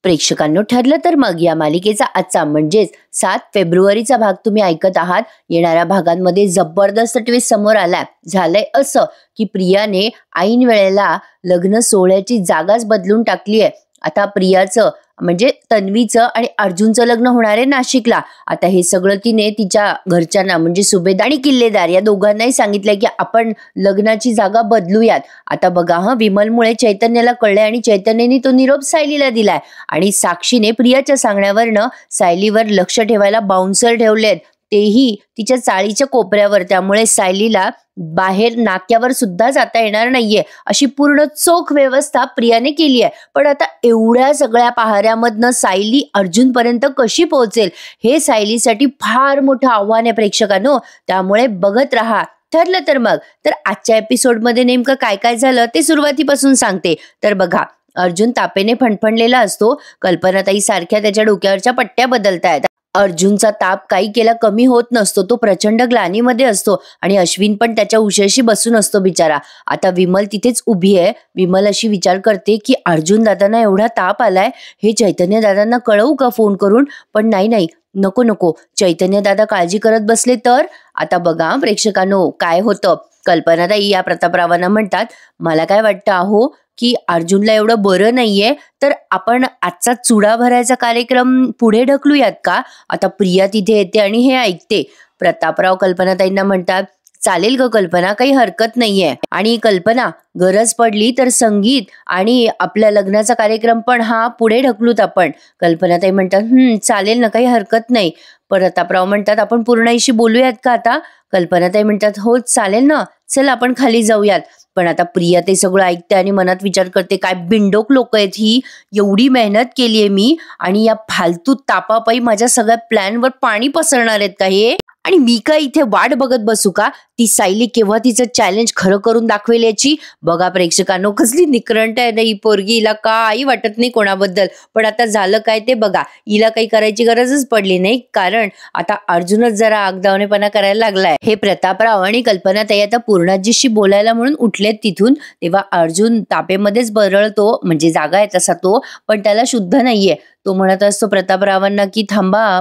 प्रेक्षकांनो, ठरलं तर मग या मालिकेचा आजचा म्हणजेच 7 फेब्रुवारीचा भाग तुम्ही ऐकत आहात। येणाऱ्या भागांमध्ये जबरदस्त ट्विस्ट समोर आलाय। झालंय असं की प्रियाने ऐन वेळेला लग्न सोहळ्याची जागाच बदलून टाकली आहे। आता प्रियाचं म्हणजे तन्वीचं आणि अर्जुनचं लग्न होणार आहे नाशिकला। आता हे सगळं तिने तिच्या घरच्यांना म्हणजे सुभेदार आणि किल्लेदार या दोघांनाही सांगितलंय की आपण लग्नाची जागा बदलूयात। आता बघा विमलमुळे चैतन्याला कळले आणि चैतन्याने तो निरोप सायलीला दिलाय आणि साक्षीने प्रियाच्या सांगण्यावरनं सायलीवर लक्ष ठेवायला बाउन्सर ठेवलेत, तेही तिच्या चाळीच्या कोपऱ्यावर। त्यामुळे सायलीला बाहेर नाक्यावर सुद्धा जाता येणार नाहीये अशी पूर्ण चोख व्यवस्था प्रियाने केली आहे। पण आता एवढ्या सगळ्या पहाऱ्यामधनं सायली अर्जुन पर्यंत कशी पोहोचेल हे सायलीसाठी फार मोठं आव्हान आहे प्रेक्षकांनो। त्यामुळे बघत राहा। ठरलं तर मग तर आजच्या एपिसोडमध्ये नेमकं काय काय झालं ते सुरुवातीपासून सांगते। तर बघा, अर्जुन तापेने फणफणलेला असतो। कल्पनाताई सारख्या त्याच्या डोक्यावरच्या पट्ट्या बदलतायत। अर्जुनचा ताप काही केला कमी होत नसतो, तो प्रचंड ग्लानीमध्ये असतो आणि अश्विन पण त्याच्या उशीशी बसून असतो बिचारा। आता विमल तिथेच उभी आहे। विमल अशी विचार करते की अर्जुन दादांना एवढा ताप आलाय, हे चैतन्य दादांना कळवू का फोन करून? पण नाही, नको नको, चैतन्य दादा काळजी करत बसले तर। आता बघा प्रेक्षकांनो काय होतं। कल्पनाताई या प्रतापरावांना म्हणतात, मला काय वाटतं अहो की अर्जुनला एवढं बरं नाहीये, तर आपण आजचा चुडा भरायचा कार्यक्रम पुढे ढकलूयात का? आता प्रिया तिथे येते आणि हे ऐकते। प्रतापराव कल्पनाताईंना म्हणतात, चालेल ग कल्पना, काही हरकत नाहीये। आणि कल्पना, गरज पडली तर संगीत आणि आपल्या लग्नाचा कार्यक्रम पण हा पुढे ढकलूत आपण। कल्पनाताई म्हणतात, चालेल ना, काही हरकत नाही। प्रतापराव म्हणतात, आपण पूर्णाईशी बोलूयात का आता? कल्पनाताई म्हणतात, हो चालेल ना, चल आपण खाली जाऊयात। पण आता प्रिया ते सगळं ऐकते आणि मनात विचार करते, काय बिंडोक लोक आहेत ही, एवढी मेहनत केलीये मी आणि या फालतू तापापायी माझ्या सगळ्या प्लॅनवर पाणी पसरणार आहेत का हे? आणि मी काय इथे वाट बघत बसू का? ती सायली केव्हा तिचं चॅलेंज खरं करून दाखवेल याची? बघा प्रेक्षकांनो, कसली निकरंट आहे ना ही पोरगी, हिला काही वाटत नाही कोणाबद्दल। पण आता झालं काय ते बघा, हिला काही करायची गरजच पडली नाही, कारण आता अर्जुनच जरा आगदावणेपणा करायला लागलाय। हे प्रतापराव आणि कल्पनाताई आता पूर्णाजीशी बोलायला म्हणून उठलेत तिथून, तेव्हा अर्जुन तापेमध्येच बरळतो, म्हणजे जागा आहे तसा तो, पण त्याला शुद्ध नाहीये। तो म्हणत असतो प्रतापरावांना की थांबा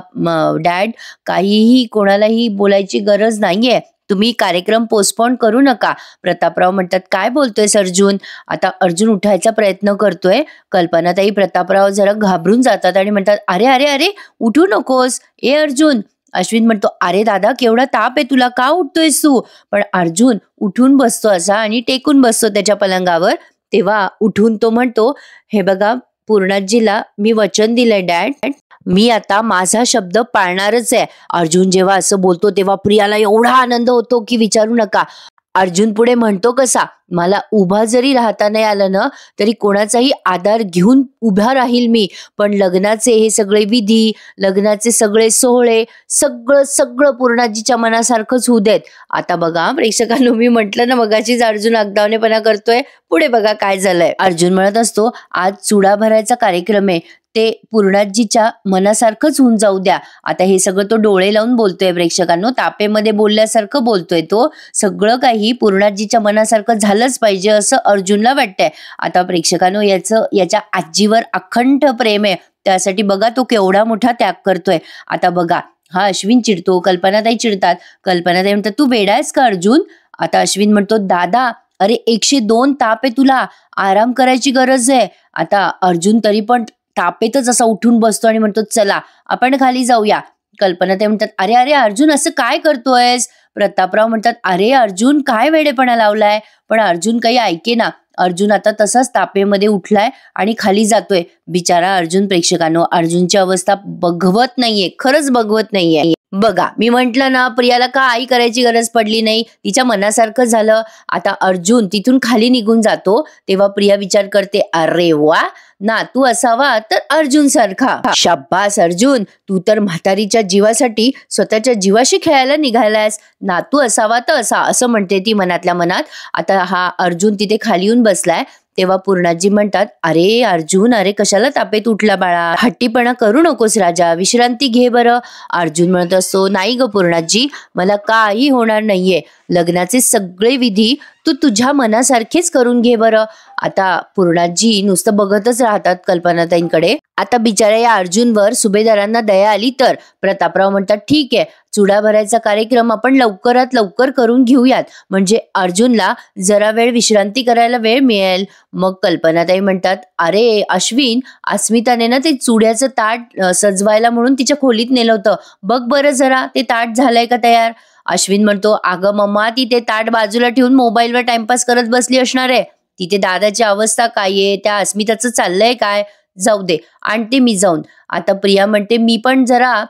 डॅड, काहीही कोणालाही बोलायची गरज नाहीये, तुम्ही कार्यक्रम पोस्टपोन करू नका। प्रतापराव म्हणतात, काय बोलतोयस अर्जुन? आता अर्जुन उठायचा प्रयत्न करतोय। कल्पनाताई प्रतापराव जरा घाबरून जातात आणि म्हणतात, अरे अरे अरे, उठू नकोस ए अर्जुन। अश्विन म्हणतो, अरे दादा, केवढा ताप आहे तुला, का उठतोयस तू? पण अर्जुन उठून बसतो असा आणि टेकून बसतो त्याच्या पलंगावर। तेव्हा उठून तो म्हणतो, हे बघा पूर्णाजीला मी वचन दिलंय डॅड, मी आता माझा शब्द पाळणारच आहे। अर्जुन जेव्हा असं बोलतो तेव्हा प्रियाला एवढा आनंद होतो की विचारू नका। अर्जुन पुढे म्हणतो कसा, मला उभा जरी राहता नाही आलं ना तरी कोणाचाही आधार घेऊन उभा राहील मी, पण लग्नाचे हे सगळे विधी, लग्नाचे सगळे सोहळे, सगळं सगळं पूर्णाजीच्या मनासारखंच होऊ देत। आता बघा प्रेक्षकांनो, मी म्हटलं ना मगाशीच अर्जुन आगदावणेपणा करतोय, पुढे बघा काय झालंय। अर्जुन म्हणत असतो, आज चुडा भरायचा कार्यक्रम आहे, ते पूर्णाजीच्या मनासारखंच होऊन जाऊ द्या। आता हे सगळं तो डोळे लावून बोलतोय प्रेक्षकांनो, तापेमध्ये बोलल्यासारखं बोलतोय तो, सगळं काही पूर्णाजीच्या मनासारखं झालंच पाहिजे असं अर्जुनला वाटतंय। आता प्रेक्षकांनो, याच्या आजीवर अखंड प्रेम आहे, त्यासाठी बघा तो केवढा मोठा त्याग करतोय। आता बघा, हा अश्विन चिडतो, कल्पनाताई चिडतात। कल्पनाताई म्हणतात, तू वेडा आहेस का अर्जुन? आता अश्विन म्हणतो, दादा अरे 102 ताप आहे तुला, आराम करायची गरज आहे। आता अर्जुन तरी पण तापेतच असा उठून बसतो आणि म्हणतो, चला आपण खाली जाऊया। कल्पनाताई म्हणतात, अरे अरे अर्जुन, असं काय करतोयस? प्रतापराव म्हणतात, अरे अर्जुन, काय वेडेपणा लावलाय? पण अर्जुन काही ऐकेना। अर्जुन आता तसाच तापेमध्ये उठलाय आणि खाली जातोय। बिचारा अर्जुन प्रेक्षकांनो, अर्जुनची अवस्था बघवत नाहीये, खरंच बघवत नाहीये। बघा, मी म्हंटल ना प्रियाला काही करायची गरज पडली नाही, तिच्या मनासारखं झालं। आता अर्जुन तिथून खाली निघून जातो तेव्हा प्रिया विचार करते, अरे वा, नातू असावा तर अर्जुन सारखा। शाब्बास अर्जुन, तू तर म्हातारीच्या जीवासाठी स्वतःच्या जीवाशी खेळायला निघालायस, नातू असावा तर असा, असं म्हणते ती मनातल्या मनात। आता हा अर्जुन तिथे खाली येऊन बसलाय तेव्हा पूर्णाजी म्हणतात, अरे अर्जुन, अरे कशाला तापेत उठला बाळा, हट्टीपणा करू नकोस राजा, विश्रांती घे बरं। अर्जुन म्हणत असतो, नाही ग पूर्णाजी, मला काही होणार नाहीये, लग्नाचे सगळे विधी तू तुझ्या मनासारखेच करून घे बरं. आता पूर्णाजी नुसतं बघतच राहतात कल्पनाताईंकडे. आता बिचाऱ्या या अर्जुनवर सुभेदारांना दया आली तर प्रतापराव म्हणतात ठीक आहे, चुडा भरायचा कार्यक्रम आपण लवकरात लवकर करून घेऊयात, म्हणजे अर्जुनला जरा वेळ विश्रांती करायला वेळ मिळेल. मग कल्पनाताई म्हणतात अरे अश्विन, अस्मिताने ना ते चुड्याचं ताट सजवायला म्हणून तिच्या खोलीत नेलं होतं, बघ बरं जरा ते ताट झालंय का तयार. अश्विन म्हणतो अगं मम्मा, ती ते ताट बाजूला ठेवून मोबाईलवर टाइमपास करत बसली असणार आहे. तिथे दादाची अवस्था काय आहे, त्या अस्मिताचं चाललंय काय, जाऊ दे आणते मी जाऊन. आता प्रिया म्हणते मी पण जरा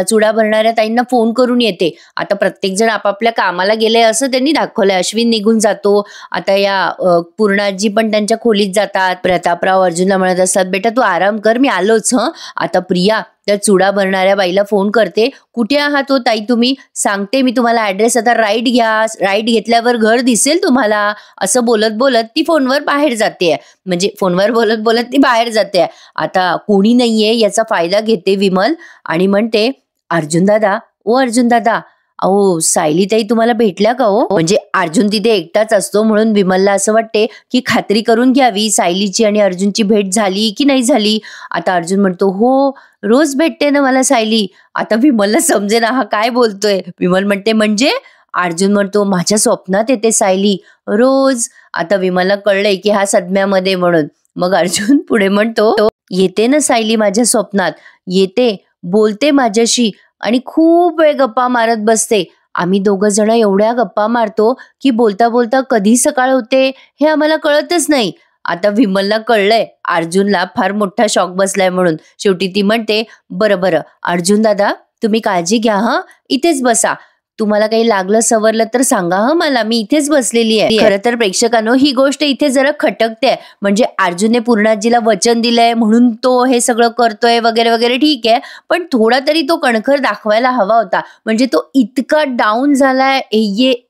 चुडा भरणाऱ्या ताईंना फोन करून येते. आता प्रत्येक जण आपापल्या कामाला गेले असं त्यांनी दाखवलंय. अश्विन निघून जातो. आता या पूर्णाजी पण त्यांच्या खोलीत जातात. प्रतापराव अर्जुनला म्हणत असतात बेटा तू आराम कर, मी आलोच. आता प्रिया त्या चुडा भरणाऱ्या बाईला फोन करते. कुठे आहात हो ताई तुम्ही, सांगते मी तुम्हाला ऍड्रेस, आता राईट घ्या, राईट घेतल्यावर घर दिसेल तुम्हाला. असं बोलत बोलत ती फोनवर बाहेर जाते, म्हणजे फोनवर बोलत बोलत ती बाहेर जाते. आता कोणी नाहीये याचा फायदा घेते विमल आणि म्हणते अर्जुन दादा, ओ अर्जुन दादा, अहो सायलीताई तुम्हाला भेटल्या का हो. म्हणजे अर्जुन तिथे एकटाच असतो म्हणून विमलला असं वाटते की खात्री करून घ्यावी सायलीची आणि अर्जुनची भेट झाली की नाही झाली. आता अर्जुन म्हणतो हो रोज भेटते ना मला सायली. आता विमलला समजे ना हा काय बोलतोय. विमल म्हणते म्हणजे. अर्जुन म्हणतो माझ्या स्वप्नात येते सायली रोज. आता विमलला कळलंय की हा सदम्यामध्ये म्हणून. मग अर्जुन पुढे म्हणतो येते ना सायली माझ्या स्वप्नात, येते, बोलते माझ्याशी आणि खूप वेळ गप्पा मारत बसते. आम्ही दोघं जण एवढ्या गप्पा मारतो की बोलता बोलता कधी सकाळ होते हे आम्हाला कळतच नाही. आता विमलला कळलंय अर्जुनला फार मोठा शॉक बसलाय म्हणून. शेवटी ती म्हणते बरं बरं अर्जुन दादा तुम्ही काळजी घ्या, इथेच बसा, तुम्हाला काही लागलं सवरलं तर सांगा मला, मी इथेच बसलेली आहे. खरं तर प्रेक्षकांनो ही गोष्ट इथे जरा खटकते. म्हणजे अर्जुनने पूर्णाजीला वचन दिलंय म्हणून तो हे सगळं करतोय वगैरे वगैरे, ठीक आहे, पण थोडा तरी तो कणखर दाखवायला हवा होता. म्हणजे तो इतका डाऊन झालाय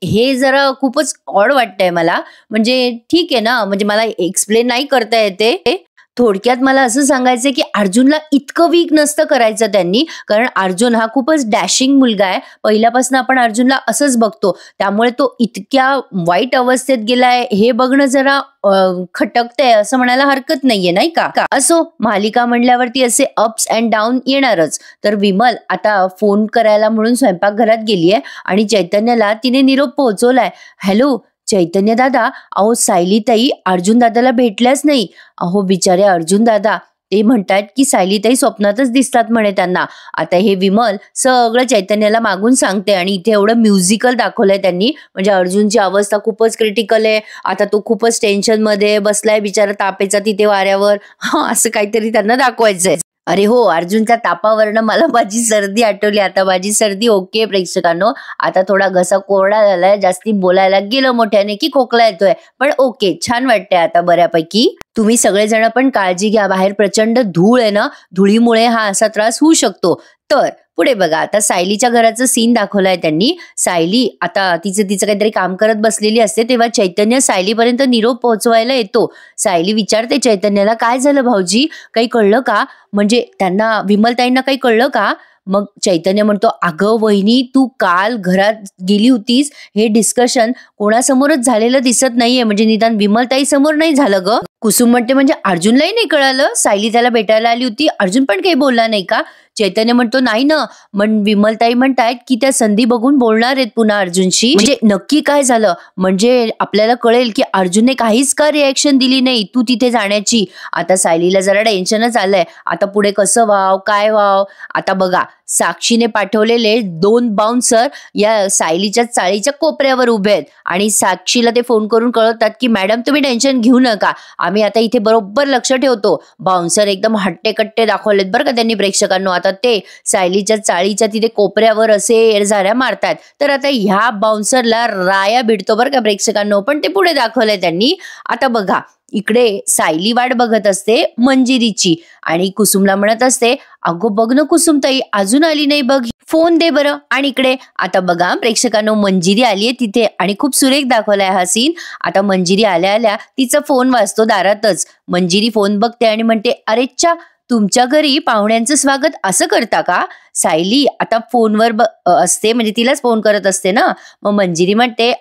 हे जरा खूपच ऑड वाटतंय मला. म्हणजे ठीक आहे ना, म्हणजे मला एक्सप्लेन नाही करता येते. थोडक्यात मला असं सांगायचंय की अर्जुनला इतकं वीक नसतं करायचं त्यांनी, कारण अर्जुन हा खूपच डॅशिंग मुलगा आहे. पहिल्यापासून आपण अर्जुनला असंच बघतो, त्यामुळे तो इतक्या वाईट अवस्थेत गेलाय हे बघणं जरा खटकतंय असं म्हणायला हरकत नाहीये, नाही का. असो, मालिका म्हणल्यावरती असे अप्स अँड डाऊन येणारच. तर विमल आता फोन करायला म्हणून स्वयंपाकघरात गेलीये आणि चैतन्याला तिने निरोप पोहोचवलाय. हॅलो चैतन्य दादा, अहो सायलीताई अर्जुन दादाला भेटल्याच नाही. अहो बिचारे अर्जुन दादा, ते म्हणतात की सायलीताई स्वप्नातच दिसतात म्हणे त्यांना. आता हे विमल सगळं चैतन्याला मागून सांगते आणि इथे एवढं म्युझिकल दाखवलंय त्यांनी. म्हणजे अर्जुनची अवस्था खूपच क्रिटिकल आहे. आता तो खूपच टेन्शन मध्ये बसलाय बिचारा, तापेचा तिथे वाऱ्यावर. असं काहीतरी त्यांना दाखवायचंय. अरे हो, अर्जुनच्या तापावरनं मला माझी सर्दी आठवली. आता माझी सर्दी ओके प्रेक्षकांनो, आता थोडा घसा कोरडा झालाय, जास्ती बोलायला गेलं मोठ्याने की खोकला येतोय, पण ओके, छान वाटतंय आता बऱ्यापैकी. तुम्ही सगळेजण पण काळजी घ्या, बाहेर प्रचंड धूळ आहे ना, धुळीमुळे हा असा त्रास होऊ शकतो. तर पुढे बघा, आता सायलीच्या घराचं सीन दाखवलाय त्यांनी. सायली आता तिचं काहीतरी काम करत बसलेली असते, तेव्हा चैतन्य सायलीपर्यंत निरोप पोहोचवायला येतो. सायली विचारते चैतन्याला काय झालं भाऊजी, काही कळलं का, म्हणजे त्यांना विमलताईंना काही कळलं का. मग चैतन्य म्हणतो अगं वहिनी, तू काल घरात गेली होतीस, हे डिस्कशन कोणासमोरच झालेलं दिसत नाहीये, म्हणजे निदान विमलताई समोर नाही झालं ग. कुसुम म्हणते म्हणजे अर्जुनलाही नाही कळालं, सायली त्याला भेटायला आली होती, अर्जुन पण काही बोलला नाही का. चैतन्य म्हणतो नाही ना, विमलताई म्हणतायत की त्या संधी बघून बोलणार आहेत पुन्हा अर्जुनशी. म्हणजे नक्की काय झालं, म्हणजे आपल्याला कळेल की अर्जुनने काहीच का रिॲक्शन दिली नाही तू तिथे जाण्याची. आता सायलीला जरा टेन्शनच आलंय, आता पुढे कसं व्हाव काय व्हाव. आता बघा, साक्षीने पाठवलेले 2 बाउन्सर या सायलीच्या चाळीच्या कोपऱ्यावर उभे आहेत आणि साक्षीला ते फोन करून कळवतात की मॅडम तुम्ही टेन्शन घेऊ नका, आम्ही आता इथे बरोबर लक्ष ठेवतो. बाउन्सर एकदम हट्टे कट्टे दाखवलेत बरं का त्यांनी प्रेक्षकांनो. आता ते सायलीच्या चाळीच्या तिथे कोपऱ्यावर असे एरझाऱ्या मारतात. तर आता ह्या बाउन्सरला राया भिडतो बरं का प्रेक्षकांनो, पण ते पुढे दाखवलंय त्यांनी. आता बघा, इकडे सायली वाट बघत असते मंजिरीची आणि कुसुमला म्हणत असते अगो बघ ना कुसुमताई अजून आली नाही बघ, फोन दे बरं. आणि इकडे आता बघा प्रेक्षकांनो, मंजिरी आलीये तिथे आणि खूप सुरेख दाखवलाय हा सीन. आता मंजिरी आल्या आल्या तिचा फोन वाजतो दारातच. मंजिरी फोन बघते आणि म्हणते अरे च्या, तुमच्या घरी पाहुण्यांचं स्वागत असं करता का? सायली आता फोनवर असते, म्हणजे तिलाच फोन करत असते ना. मग मंजिरी म्हणते,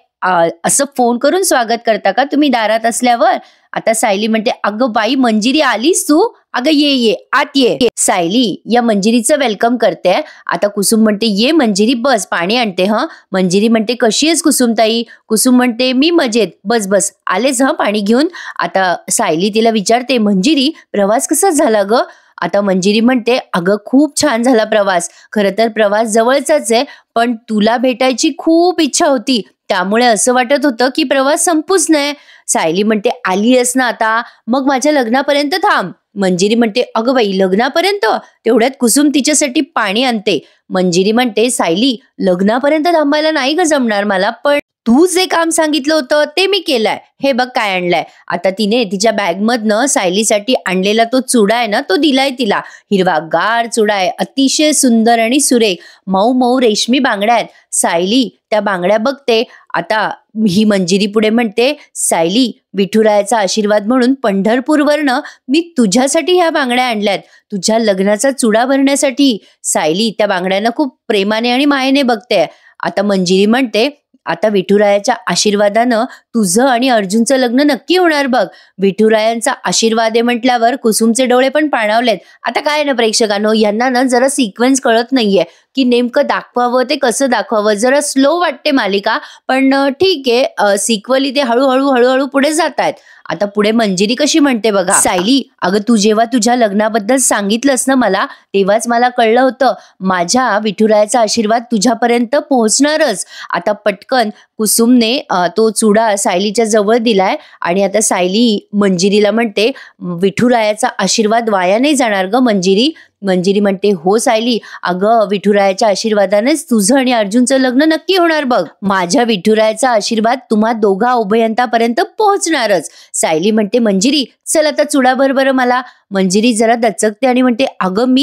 असं फोन करून स्वागत करता का तुम्ही दारात असल्यावर? आता सायली म्हणते, अगं बाई मंजिरी आलीस तू? अगं ये ये आत ये. सायली या मंजिरीचं वेलकम करते. आता कुसुम म्हणते, ये मंजिरी बस, पाणी आणते. मंजिरी म्हणते, कशी आहेस कुसुम ताई? कुसुम म्हणते, मी मजेत, बस बस, आलेस पाणी घेऊन? आता सायली तिला विचारते, मंजिरी प्रवास कसा झाला ग? आता मंजिरी म्हणते, अगं खूप छान झाला प्रवास. खरं तर प्रवास जवळचाच आहे, पण तुला भेटायची खूप इच्छा होती, त्यामुळे असं वाटत होतं की प्रवास संपूच नये. सायली म्हणते, आली आहेस ना आता, मग माझ्या लग्नापर्यंत थांब. मंजिरी म्हणते, अगं बाई लग्नापर्यंत? तेवढ्यात कुसुम तिच्यासाठी पाणी आणते. मंजिरी म्हणते, सायली लग्नापर्यंत थांबायला नाही ग जमणार मला, पण तू जे काम सांगितलं होतं ते मी केलंय. हे बघ काय आणलंय. आता तिने तिच्या बॅग मधनं सायलीसाठी आणलेला तो चुडा आहे ना, तो दिलाय तिला. हिरवागार चुडा आहे, अतिशय सुंदर आणि सुरेख. मऊ मऊ रेशमी बांगड्या आहेत. सायली त्या बांगड्या बघते. आता ही मंजिरी पुढे म्हणते, सायली विठुरायाचा आशीर्वाद म्हणून पंढरपूरवरनं मी तुझ्यासाठी ह्या बांगड्या आणल्यात, तुझ्या लग्नाचा चुडा भरण्यासाठी. सायली त्या बांगड्यांना खूप प्रेमाने आणि मायेने बघते. आता मंजिरी म्हणते, आता विठुरायाच्या आशीर्वादानं तुझं आणि अर्जुनचं लग्न नक्की होणार बघ. विठुरायांचा आशीर्वाद आहे म्हटल्यावर कुसुमचे डोळे पण पाणावलेत. आता काय ना प्रेक्षकांनो, यांना ना जरा सिक्वेन्स कळत नाहीये की नेमकं दाखवावं ते कसं दाखवावं. जरा स्लो वाटते मालिका, पण ठीक आहे, सिक्वली ते हळूहळू हळूहळू पुढे जात आहेत. आता पुढे मंजिरी कशी म्हणते बघा, सायली अगं तू जेव्हा तुझ्या लग्नाबद्दल सांगितलंस ना मला, तेव्हाच मला कळलं होतं माझ्या विठुरायाचा आशीर्वाद तुझ्यापर्यंत पोहोचणारच. आता पटकन कुसुमने तो चुडा सायलीच्या जवळ दिलाय आणि आता सायली मंजिरीला म्हणते, विठुरायाचा आशीर्वाद वाया नाही जाणार ग मंजिरी. मंजिरी म्हणते, हो सायली, अगं विठुरायाच्या आशीर्वादानेच तुझं आणि अर्जुनचं लग्न नक्की होणार बघ. माझ्या विठुरायाचा आशीर्वाद तुम्हा दोघा उभयंतापर्यंत पोहोचणारच. सायली म्हणते, मंजिरी चल आता चुडा भर बरं मला. मंजिरी जरा दचकते आणि म्हणते, अगं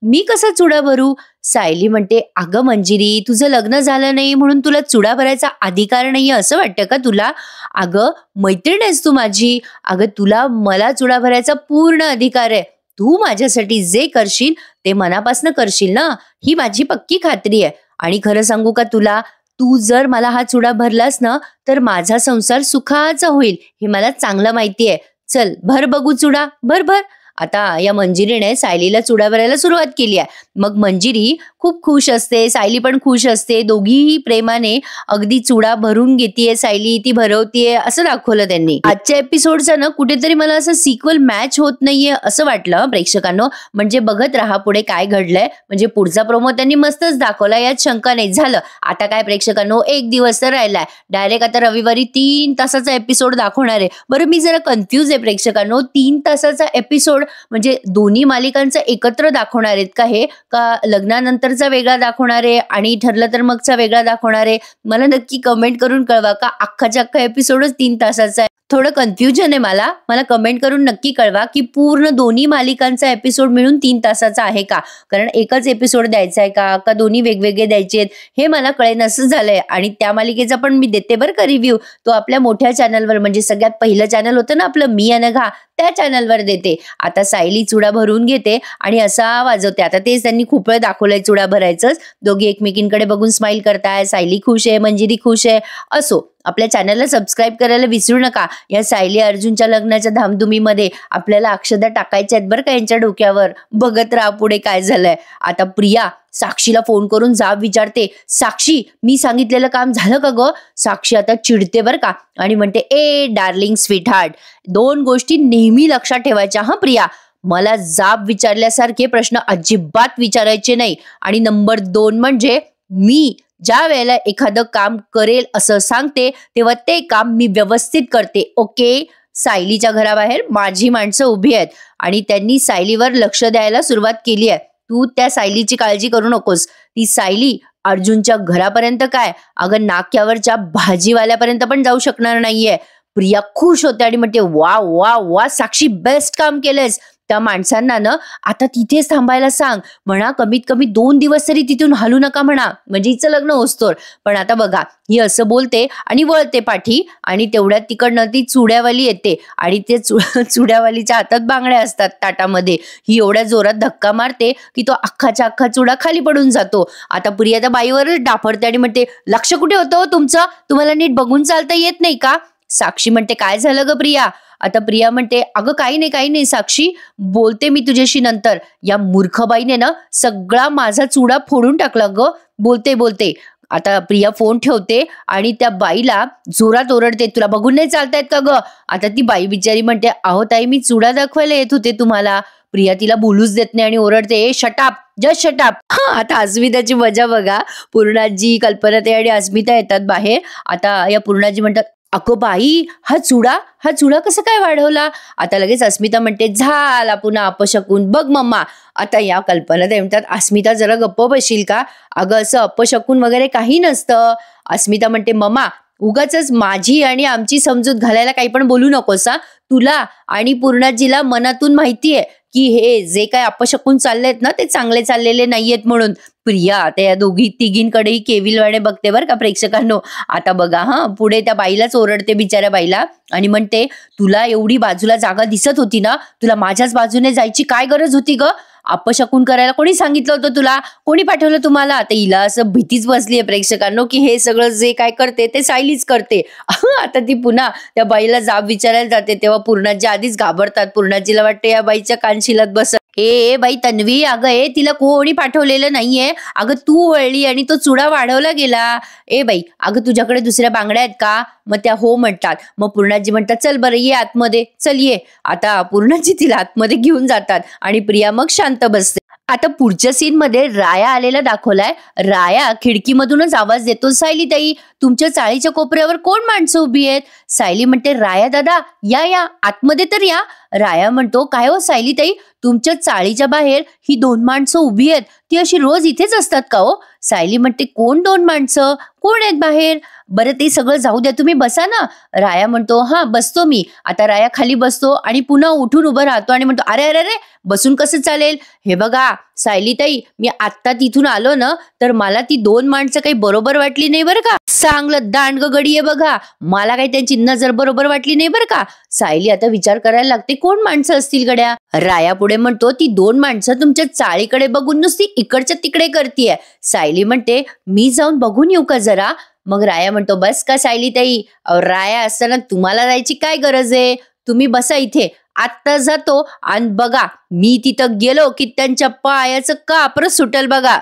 मी कसा चुडा भरू? सायली म्हणते, अगं मंजिरी तुझं लग्न झालं नाही म्हणून तुला चुडा भरायचा अधिकार नाहीये असं वाटतं का तुला? अगं मैत्रीण आहेस तू माझी, अगं तुला मला चुडा भरायचा पूर्ण अधिकार आहे. तू माझ्यासाठी जे करशील ते मनापासून करशील ना, ही माझी पक्की खात्री आहे. आणि खरं सांगू का तुला, तू जर मला हा चुडा भरलास ना तर माझा संसार सुखाचा होईल, हे मला चांगलं माहिती आहे. चल भर बघू चुडा, भर भर. आता या मंजिरीने सायलीला चुडा भरायला सुरुवात केली आहे. मग मंजिरी खूप खुश असते, सायली पण खुश असते. दोघीही प्रेमाने अगदी चुडा भरून घेतीये सायली, ती भरवतीये, असं दाखवलं त्यांनी. आजच्या एपिसोडचा ना कुठेतरी मला असं सिक्वल मॅच होत नाहीये असं वाटलं प्रेक्षकांनो. म्हणजे बघत राहा पुढे काय घडलंय. म्हणजे पुढचा प्रोमो त्यांनी मस्तच दाखवला, यात शंका नाही. झालं आता काय प्रेक्षकांनो, एक दिवस तर राहिलाय. डायरेक्ट आता रविवारी 3 तासाचा एपिसोड दाखवणार आहे. बरं मी जरा कन्फ्यूज आहे प्रेक्षकांनो, 3 तासाचा एपिसोड म्हणजे दोन्ही मालिकांचं एकत्र दाखवणार आहेत का हे, का लग्नानंतरचा वेगळा दाखवणार आहे आणि ठरलं तर मगचा वेगळा दाखवणार आहे? मला नक्की कमेंट करून कळवा. का अख्खाच्या अख्खा एपिसोडच 3 तासाचा आहे? थोडं कन्फ्युजन आहे मला कमेंट करून नक्की कळवा की पूर्ण दोन्ही मालिकांचा एपिसोड मिळून 3 तासाचा आहे का, कारण एकच एपिसोड द्यायचा आहे का दोन्ही वेगवेगळे द्यायचे आहेत, हे मला कळेन असं झालंय. आणि त्या मालिकेचा पण मी देते बरं का रिव्ह्यू, तो आपल्या मोठ्या चॅनलवर, म्हणजे सगळ्यात पहिलं चॅनल होतं ना आपलं मी अनघा, त्या चॅनलवर देते. आता सायली चुडा भरून घेते आणि असा वाजवते. आता तेच त्यांनी खूप वेळ दाखवलंय चुडा भरायचंच. दोघी एकमेकींकडे बघून स्माइल करताय. सायली खुश आहे, मंजिरी खुश आहे. असो, आपल्या चॅनलला सबस्क्राईब करायला विसरू नका. या सायली अर्जुनच्या लग्नाच्या धामधुमीमध्ये आपल्याला अक्षदा टाकायच्या आहेत बरं का यांच्या डोक्यावर. बघत राहा पुढे काय झालंय. आता प्रिया साक्षीला फोन करून जाब विचारते, साक्षी मी सांगितलेलं काम झालं का ग? साक्षी आता चिडते बरं का आणि म्हणते, ए डार्लिंग स्वीट हार्ट, 2 गोष्टी नेहमी लक्षात ठेवायच्या हा प्रिया. मला जाब विचारल्यासारखे प्रश्न अजिबात विचारायचे नाही. आणि नंबर 2 म्हणजे मी ज्या वेळेला एखादं काम करेल असं सांगते तेव्हा ते काम मी व्यवस्थित करते. ओके, सायलीच्या घराबाहेर माझी माणसं उभी आहेत आणि त्यांनी सायलीवर लक्ष द्यायला सुरुवात केली आहे. तू त्या सायलीची काळजी करू नकोस. ती सायली अर्जुनच्या घरापर्यंत काय, अगं नाक्यावरच्या भाजीवाल्यापर्यंत पण जाऊ शकणार नाहीये. प्रिया खुश होते आणि म्हणते, वा वा वा साक्षी बेस्ट काम केलंयस. त्या माणसांना ना आता तिथेच थांबायला सांग, म्हणा कमीत कमी 2 दिवस तरी तिथून हलू नका म्हणा, म्हणजे हिचं लग्न होस्तोर. पण आता बघा ही असं बोलते आणि वळते पाठी, आणि तेवढ्यात तिकडनं ती चुड्यावाली येते आणि ते चुड्यावालीच्या हातात बांगड्या असतात ताटामध्ये. ही एवढ्या जोरात धक्का मारते की तो अख्खाच्या अख्खा चुडा खाली पडून जातो. आता प्रिया त्या बाईवरच डाफरते आणि म्हणते, लक्ष कुठे होतं हो तुमचं, तुम्हाला नीट बघून चालता येत नाही का? साक्षी म्हणते, काय झालं ग प्रिया? आता प्रिया म्हणते, अगं काही नाही साक्षी, बोलते मी तुझ्याशी नंतर. या मूर्खबाईने ना सगळा माझा चुडा फोडून टाकला ग, बोलते. आता प्रिया फोन ठेवते आणि त्या बाईला जोरात ओरडते, तुला बघून नाही चालतायत का ग? आता ती बाई बिचारी म्हणते, अहो ताई मी चुडा दाखवायला येत होते तुम्हाला. प्रिया तिला बोलूच देत नाही आणि ओरडते, शटाप, जस्ट शटाप. आता अस्मिताची मजा बघा. पूर्णाजी, कल्पनाताई आणि अस्मिता येतात बाहेर. आता या पूर्णाजी म्हणतात, अगं बाई हा चुडा कसा काय वाढवला? आता लगेच अस्मिता म्हणते, झाला पुन्हा अपशकून, बघ मम्मा. आता या कल्पनाताई म्हणतात, अस्मिता जरा गप्प बसशील का? अगं असं अपशकून वगैरे काही नसतं. अस्मिता म्हणते, मम्मा उगाच माझी आणि आमची समजूत घालायला काही पण बोलू नकोस हा. तुला आणि पूर्णाजीला मनातून माहितीये की हे जे काय अपशकून चाललेत ना ते चांगले चाललेले नाहीयेत म्हणून. प्रिया आता या दोघी तिघींकडेही केविलवाणे बघते बरं का प्रेक्षकांनो. आता बघा पुढे त्या बाईलाच ओरडते, बिचाऱ्या बाईला, आणि म्हणते, तुला एवढी बाजूला जागा दिसत होती ना, तुला माझ्याच बाजूने जायची काय गरज होती ग? अपशकून करायला कोणी सांगितलं होतं तुला? कोणी पाठवलं तुम्हाला? आता हिला असं भीतीच बसलीये प्रेक्षकांनो की हे सगळं जे काय करते ते सायलीच करते. आता ती पुन्हा त्या बाईला जाब विचारायला जाते तेव्हा पूर्णाजी आधीच घाबरतात. पूर्णाजीला वाटते या बाईच्या कानशिलात बस. ए बाई तन्वी, अगं तिला कोणी पाठवलेलं नाहीये, अगं तू वळली आणि तो चुडा वाढवला गेला. ए बाई, अगं तुझ्याकडे दुसऱ्या बांगड्या आहेत का? मग त्या हो म्हणतात. मग पूर्णाजी म्हणतात, चल बरं ये आतमध्ये, चल ये. आता पूर्णाजी तिला आतमध्ये घेऊन जातात आणि प्रिया मग शांत बसते. आता पुढच्या सीन मध्ये राया आलेला दाखवलाय. राया खिडकीमधूनच आवाज देतो, सायली ताई तुमच्या चाळीच्या कोपऱ्यावर कोण माणसं उभी आहेत? सायली म्हणते, राया दादा या आतमध्ये तर या. राया म्हणतो, काय हो सायली ताई, तुमच्या चाळीच्या बाहेर ही 2 माणसं उभी आहेत, ती अशी रोज इथेच असतात का हो? सायली म्हणते, कोण 2 माणसं, कोण आहेत बाहेर? बरं ते सगळं जाऊ द्या, तुम्ही बसा ना. राया म्हणतो, बसतो मी. आता राया खाली बसतो आणि पुन्हा उठून उभं राहतो आणि म्हणतो, अरे अरे अरे बसून कसं चालेल? हे बघा सायली ताई, मी आत्ता तिथून आलो ना तर मला ती 2 माणसं काही बरोबर वाटली नाही बरं का. चांगलं दांडग गडी आहे बघा, मला काही त्यांची नजर बरोबर वाटली नाही बरं का. सायली आता विचार करायला लागते, कोण माणसं असतील गड्या? राया पुढे म्हणतो, ती 2 माणसं तुमच्या चाळीकडे बघून नुसती इकडच्या तिकडे करतीये. सायली म्हणते, मी जाऊन बघून येऊ का जरा? मग राया म्हणतो, बस का सायली ताई, राया असताना तुम्हाला जायची काय गरज आहे? तुम्ही बसा इथे, आत्ता जातो आणि बघा मी तिथं गेलो की त्यांच्या पायाचं कापर सुटेल बघा.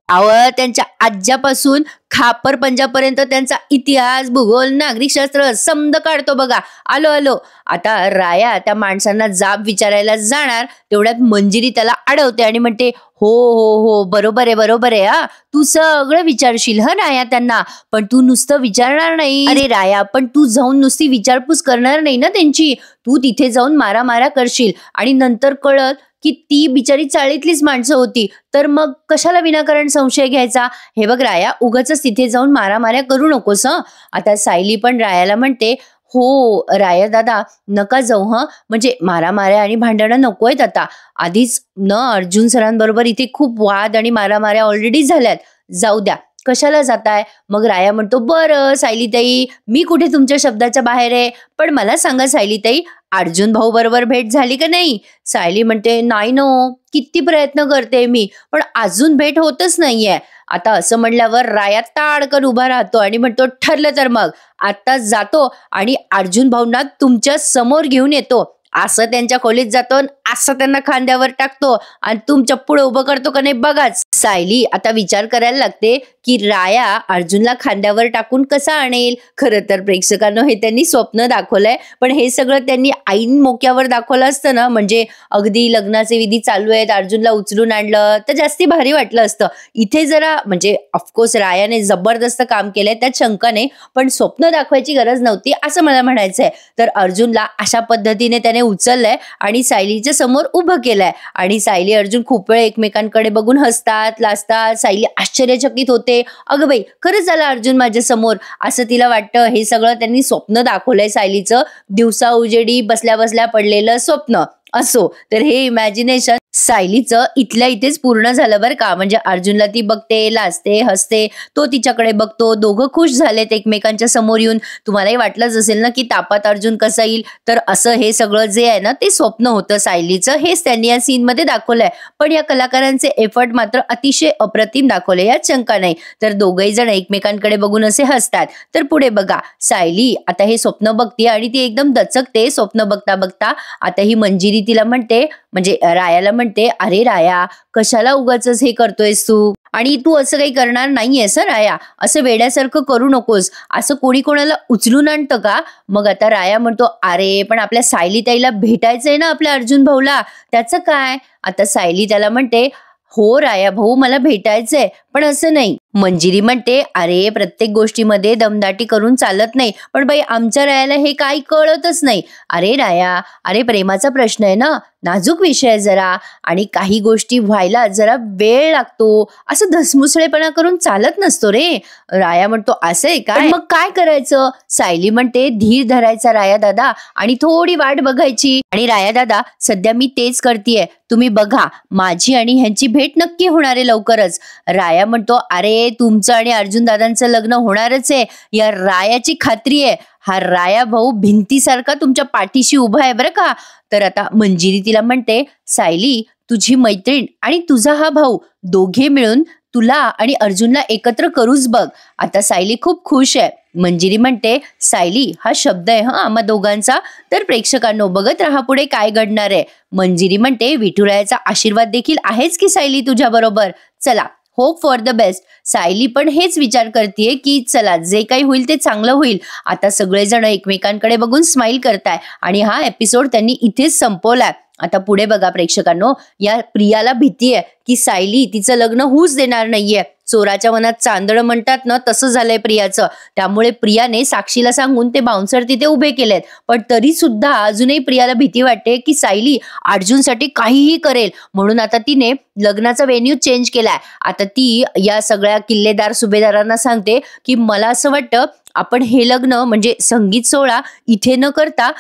त्यांच्या आज्यापासून खापर पंजापर्यंत त्यांचा इतिहास, भूगोल, नागरिकशास्त्र समद काढतो बघा. आलो. आता राया त्या माणसांना जाब विचारायला जाणार तेवढ्यात मंजिरी त्याला अडवते आणि म्हणते, हो बरोबर आहे तू सगळं विचारशील राया त्यांना, पण तू नुसतं विचारणार नाही. अरे राया, पण तू जाऊन नुसती विचारपूस करणार नाही ना त्यांची, तू तिथे जाऊन मारामारा करशील आणि नंतर कळत की ती बिचारी चाळीतलीच माणसं होती, तर मग कशाला विनाकारण संशय घ्यायचा? हे बघ राया, उगाच तिथे जाऊन मारामाऱ्या करू नकोस. आता सायली पण रायाला म्हणते, हो राया दादा नका जाऊ म्हणजे मारामाऱ्या आणि भांडणं नको आहेत आता. आधीच अर्जुन सरांबरोबर इथे खूप वाद आणि मारामाऱ्या ऑलरेडी झाल्यात, जाऊ द्या, कशाला जाताय? मग राया म्हणतो, बरं सायली ताई, मी कुठे तुमच्या शब्दाच्या बाहेर आहे, पण मला सांगा सायली ताई, अर्जुन भाऊ बरोबर भेट झाली का नाही? सायली म्हणते, नाही नो, किती प्रयत्न करते मी, पण अजून भेट होतच नाहीये. आता असं म्हणल्यावर राया ताडकन उभा राहतो आणि म्हणतो, ठरलं तर मग आता जातो आणि अर्जुन भाऊंना तुमच्या समोर घेऊन येतो. असं त्यांच्या खोलीत जातो, असं त्यांना खांद्यावर टाकतो आणि तुमच्या पुढे उभं करतो का नाही बघाच. सायली आता विचार करायला लागते की राया अर्जुनला खांद्यावर टाकून कसा आणेल. खरं तर प्रेक्षकांनो हे त्यांनी स्वप्न दाखवलंय, पण हे सगळं त्यांनी ऐन मोक्यावर दाखवलं असतं ना, म्हणजे अगदी लग्नाचे विधी चालू आहेत, अर्जुनला उचलून आणलं तर जास्ती भारी वाटलं असतं. इथे जरा म्हणजे ऑफकोर्स रायाने जबरदस्त काम केलंय, त्यात शंका नाही, पण स्वप्न दाखवायची गरज नव्हती असं मला म्हणायचंय. तर अर्जुनला अशा पद्धतीने त्याने उचललंय आणि सायलीच्या समोर उभं केलंय आणि सायली अर्जुन खूप वेळ एकमेकांकडे बघून हसतात, लाजतात. सायली आश्चर्यचकित होते, अगं बाई खरंच झालं अर्जुन माझ्या समोर, असं तिला वाटतं. हे सगळं त्यांनी स्वप्न दाखवलंय सायलीचं, दिवसा उजेडी बसल्या बसल्या पडलेलं स्वप्न. असो, तर हे इमॅजिनेशन सायलीचं इथल्या इथेच पूर्ण झालं बरं का. म्हणजे अर्जुनला ती बघते, लाजते, हसते, तो तिच्याकडे बघतो, दोघं खुश झालेत एकमेकांच्या समोर येऊन. तुम्हालाही वाटलंच असेल ना की तापात अर्जुन कसा येईल, तर असं हे सगळं जे आहे ना ते स्वप्न होतं सायलीचं, हेच त्यांनी या सीन मध्ये दाखवलंय. पण या कलाकारांचे एफर्ट मात्र अतिशय अप्रतिम दाखवले, यात शंका नाही. तर दोघही जण एकमेकांकडे बघून असे हसतात. तर पुढे बघा, सायली आता हे स्वप्न बघते आणि ती एकदम दचकते स्वप्न बघता बघता. आता ही मंजिरी तिला म्हणते, म्हणजे रायाला म्हणते, अरे राया, कशाला उगाचच हे करतोयस तू, आणि तू असं काही करणार नाहीयेस राया, असं वेड्यासारखं करू नकोस, असं कोणी कोणाला उचलून आणतं का. मग आता राया म्हणतो, अरे पण आपल्या सायली ताईला भेटायचंय ना आपल्या अर्जुन भाऊला, त्याचं काय. आता सायली त्याला म्हणते, हो राया भाऊ, मला भेटायचंय, पण असं नाही. मंजिरी म्हणते, अरे प्रत्येक गोष्टीमध्ये दमदाटी करून चालत नाही, पण बाई आमच्या रायाला हे काही कळतच नाही. अरे राया, अरे प्रेमाचा प्रश्न आहे ना, नाजूक विषय आहे जरा, आणि काही गोष्टी व्हायला जरा वेळ लागतो, असं धसमुसळेपणा करून चालत नसतो रे. राया म्हणतो, असं आहे काय, मग काय करायचं. सायली म्हणते, धीर धरायचा राया दादा आणि थोडी वाट बघायची. आणि राया दादा, सध्या मी तेच करतेय, तुम्ही बघा, माझी आणि ह्यांची भेट नक्की होणार आहे लवकरच. राया म्हणतो, अरे तुमचं आणि अर्जुन दादांचं लग्न होणारच आहे, या रायाची खात्री आहे. हा राया भाऊ भिंतीसारखा तुमच्या पाठीशी उभा आहे बरं का. तर आता मंजिरी तिला म्हणते, सायली, तुझी मैत्रीण आणि तुझा हा भाऊ दोघे मिळून तुला आणि अर्जुनला एकत्र करूच बघ. आता सायली खूप खुश आहे. मंजिरी म्हणते, सायली हा शब्द आहे हा आम्हा दोघांचा, तर प्रेक्षकांनो बघत राहा पुढे काय घडणार आहे. मंजिरी म्हणते, विठुरायाचा आशीर्वाद देखील आहेच की सायली तुझ्या बरोबर, चला hope for the best. Sayali पण हेच विचार करते की चला जे काही होईल ते चांगलं होईल. आता सगळेजण एकमेकांकडे बघून स्माइल करताय आणि हा एपिसोड त्यांनी इथेच संपवलाय. आता पुढे बघा प्रेक्षकांनो, या प्रियाला भीती आहे की सायली तिचं लग्न होऊच देणार नाहीये. चोराच्या मनात चांदळ म्हणतात ना, तसं झालंय प्रियाचं. त्यामुळे प्रियाने साक्षीला सांगून ते बाउन्सर तिथे उभे केलेत. पण तरी सुद्धा अजूनही प्रियाला भीती वाटते की सायली अर्जुनसाठी काहीही करेल, म्हणून आता तिने लग्नाचा व्हेन्यू चेंज केलाय. आता ती या सगळ्या किल्लेदार सुभेदारांना सांगते की मला असं वाटतं आपण हे लग्न म्हणजे संगीत सोहळा इथे न करता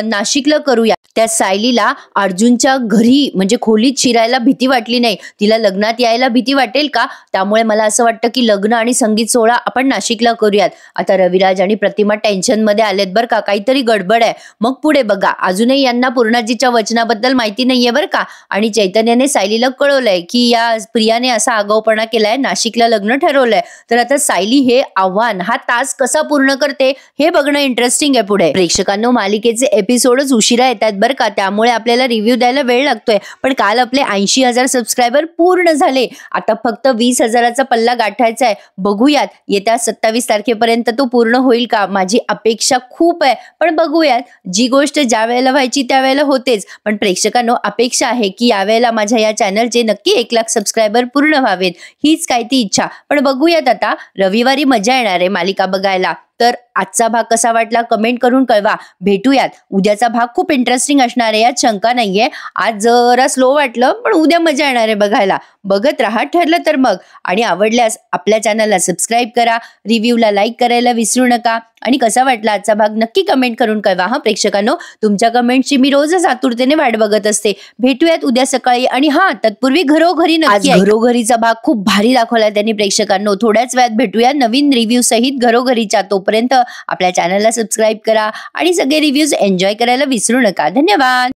नाशिकला करूया. त्या सायलीला अर्जुनच्या घरी म्हणजे खोलीत शिरायला भीती वाटली नाही, तिला लग्नात यायला भीती वाटेल का. त्यामुळे मला असं वाटतं की लग्न आणि संगीत सोहळा आपण नाशिकला करूयात. आता रविराज आणि प्रतिमा टेन्शन मध्ये आलेत बरं का, काहीतरी गडबड आहे. मग पुढे बघा, अजूनही यांना पूर्णाजीच्या वचनाबद्दल माहिती नाहीये बरं का. आणि चैतन्याने सायलीला कळवलंय की या प्रियाने असा आगाऊपणा केलाय, नाशिकला लग्न ठरवलंय. तर आता सायली हे आव्हान, हा तास कसा पूर्ण करते हे बघणं इंटरेस्टिंग आहे. पुढे प्रेक्षकांनो, मालिकेचे एपिसोडच उशिरा येतात बरं का, त्यामुळे आपल्याला रिव्ह्यू द्यायला वेळ लागतोय. पण काल आपले 80,000 सबस्क्रायबर पूर्ण झाले. आता फक्त 20,000चा पल्ला गाठायचा आहे. बघूयात येत्या 27 तारखेपर्यंत तो पूर्ण होईल का. माझी अपेक्षा खूप आहे, पण बघूयात. जी गोष्ट ज्या वेळेला व्हायची त्या वेळेला होतेच, पण प्रेक्षकांनो अपेक्षा आहे की यावेळेला माझ्या या चॅनलचे नक्की 1 लाख सबस्क्रायबर पूर्ण व्हावेत, हीच काय ती इच्छा. पण बघूयात, आता रविवारी मजा येणार आहे मालिका बघायला. तर आजचा भाग कसा वाटला कमेंट करून कळवा. भेटूयात. उद्याचा भाग खूप इंटरेस्टिंग असणार आहे, यात शंका नाहीये. आज जरा स्लो वाटलं, पण उद्या मजा येणार आहे बघायला. बघत राहा, ठरलं तर मग. आणि आवडल्यास आपल्या चॅनलला सबस्क्राईब करा, रिव्ह्यूला लाईक करायला विसरू नका. आणि कसा वाटला आजचा भाग नक्की कमेंट करून कळवा हा प्रेक्षकांनो. तुमच्या कमेंटची मी रोजच आतुरतेने वाट बघत असते. भेटूयात उद्या सकाळी. आणि हा, तत्पूर्वी घरोघरी नक्की. घरोघरीचा भाग खूप भारी दाखवला त्यांनी प्रेक्षकांनो. थोड्याच वेळात भेटूया नवीन रिव्ह्यू सहित घरोघरीच्या. तोपर्यंत आपल्या चॅनलला सबस्क्राईब करा आणि सगळे रिव्ह्यूज एन्जॉय करायला विसरू नका. धन्यवाद.